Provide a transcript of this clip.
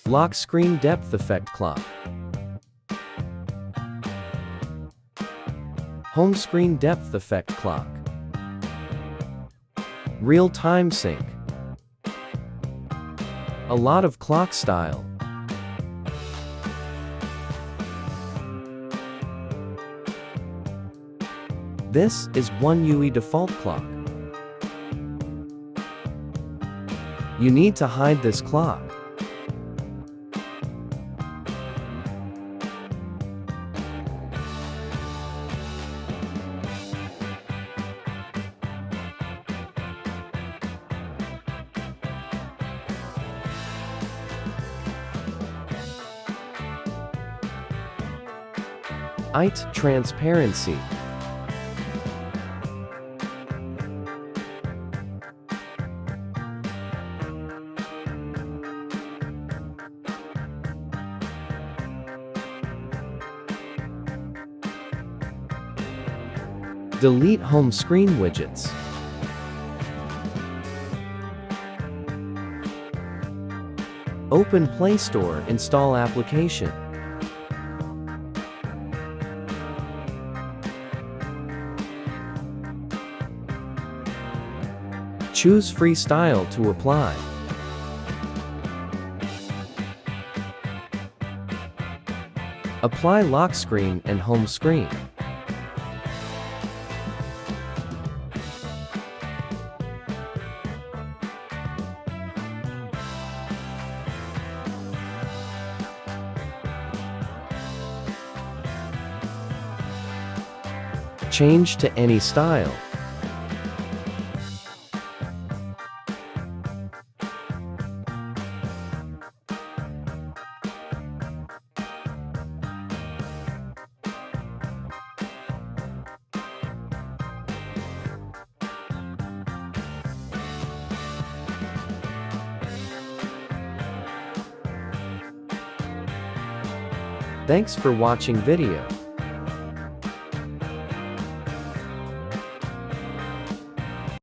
Lock screen depth effect clock. Home screen depth effect clock. Real-time sync. A lot of clock style. This is one UE default clock. You need to hide this clock. Transparency. Delete home screen widgets. Open Play Store, install application. Choose Freestyle to apply. Apply lock screen and home screen. Change to any style. Thanks for watching video.